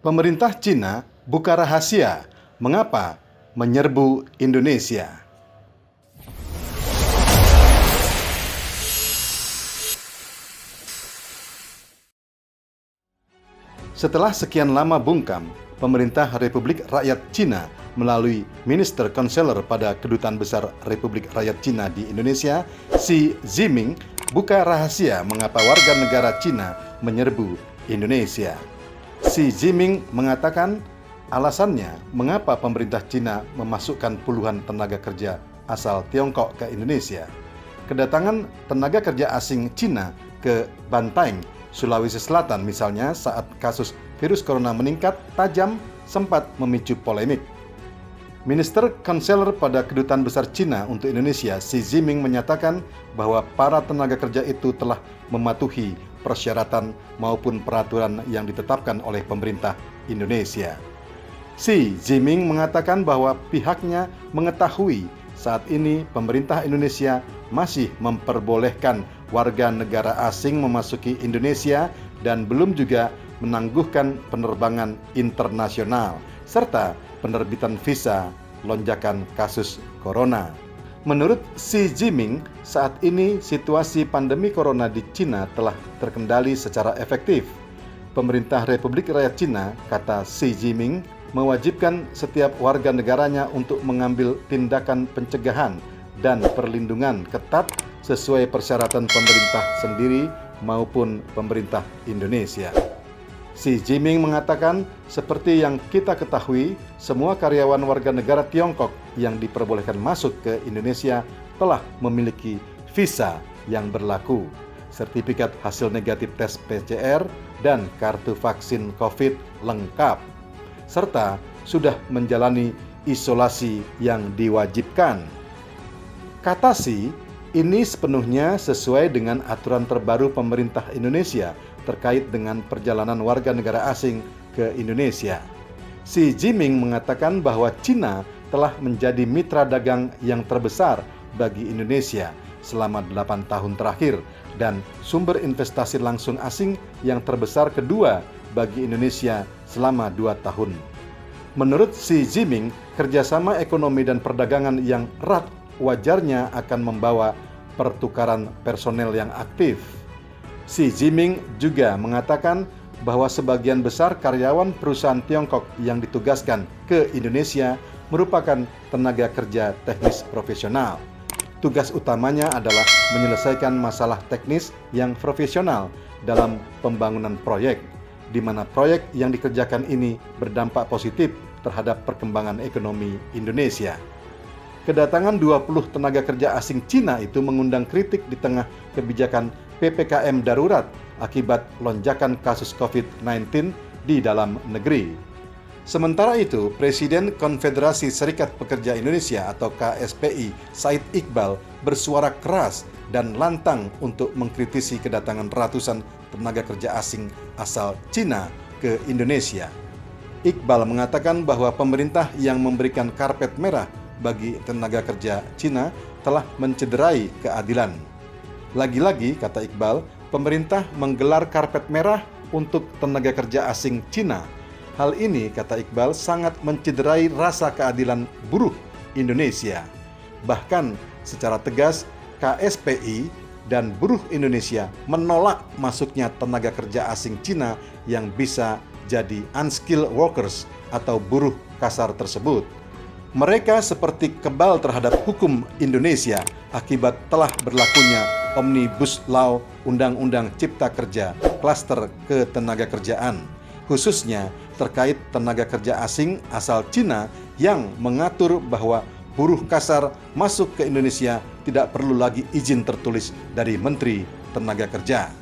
Pemerintah Cina buka rahasia mengapa menyerbu Indonesia. Setelah sekian lama bungkam, pemerintah Republik Rakyat Cina melalui Minister Counselor pada Kedutaan Besar Republik Rakyat Cina di Indonesia, Xi Jinping, buka rahasia mengapa warga negara Cina menyerbu Indonesia. Xi Jinping mengatakan alasannya mengapa pemerintah Cina memasukkan puluhan tenaga kerja asal Tiongkok ke Indonesia. Kedatangan tenaga kerja asing Cina ke Bantaeng, Sulawesi Selatan misalnya saat kasus virus corona meningkat tajam sempat memicu polemik. Minister Counselor pada Kedutaan Besar Cina untuk Indonesia, Xi Jinping menyatakan bahwa para tenaga kerja itu telah mematuhi persyaratan maupun peraturan yang ditetapkan oleh pemerintah Indonesia. Xi Jinping mengatakan bahwa pihaknya mengetahui saat ini pemerintah Indonesia masih memperbolehkan warga negara asing memasuki Indonesia dan belum juga menangguhkan penerbangan internasional serta penerbitan visa lonjakan kasus corona. Menurut Xi Jinping, saat ini situasi pandemi corona di Cina telah terkendali secara efektif. Pemerintah Republik Rakyat Cina, kata Xi Jinping, mewajibkan setiap warga negaranya untuk mengambil tindakan pencegahan dan perlindungan ketat sesuai persyaratan pemerintah sendiri maupun pemerintah Indonesia. Xi Jinping mengatakan, seperti yang kita ketahui, semua karyawan warga negara Tiongkok yang diperbolehkan masuk ke Indonesia telah memiliki visa yang berlaku, sertifikat hasil negatif tes PCR, dan kartu vaksin COVID lengkap, serta sudah menjalani isolasi yang diwajibkan. Kata Xi, ini sepenuhnya sesuai dengan aturan terbaru pemerintah Indonesia terkait dengan perjalanan warga negara asing ke Indonesia. Xi Jinping mengatakan bahwa Cina telah menjadi mitra dagang yang terbesar bagi Indonesia selama 8 tahun terakhir dan sumber investasi langsung asing yang terbesar kedua bagi Indonesia selama 2 tahun. Menurut Xi Jinping, kerjasama ekonomi dan perdagangan yang erat wajarnya akan membawa pertukaran personel yang aktif. Xi Jinping juga mengatakan bahwa sebagian besar karyawan perusahaan Tiongkok yang ditugaskan ke Indonesia merupakan tenaga kerja teknis profesional. Tugas utamanya adalah menyelesaikan masalah teknis yang profesional dalam pembangunan proyek, di mana proyek yang dikerjakan ini berdampak positif terhadap perkembangan ekonomi Indonesia. Kedatangan 20 tenaga kerja asing Cina itu mengundang kritik di tengah kebijakan PPKM darurat akibat lonjakan kasus COVID-19 di dalam negeri. Sementara itu, Presiden Konfederasi Serikat Pekerja Indonesia atau KSPI, Said Iqbal, bersuara keras dan lantang untuk mengkritisi kedatangan ratusan tenaga kerja asing asal Cina ke Indonesia. Iqbal mengatakan bahwa pemerintah yang memberikan karpet merah bagi tenaga kerja Cina telah mencederai keadilan. Lagi-lagi, kata Iqbal, pemerintah menggelar karpet merah untuk tenaga kerja asing Cina. Hal ini, kata Iqbal, sangat mencederai rasa keadilan buruh Indonesia. Bahkan secara tegas, KSPI dan buruh Indonesia menolak masuknya tenaga kerja asing Cina yang bisa jadi unskilled workers atau buruh kasar tersebut. Mereka seperti kebal terhadap hukum Indonesia akibat telah berlakunya Omnibus Law Undang-Undang Cipta Kerja Klaster Ketenagakerjaan, khususnya terkait tenaga kerja asing asal Cina yang mengatur bahwa buruh kasar masuk ke Indonesia tidak perlu lagi izin tertulis dari Menteri Tenaga Kerja.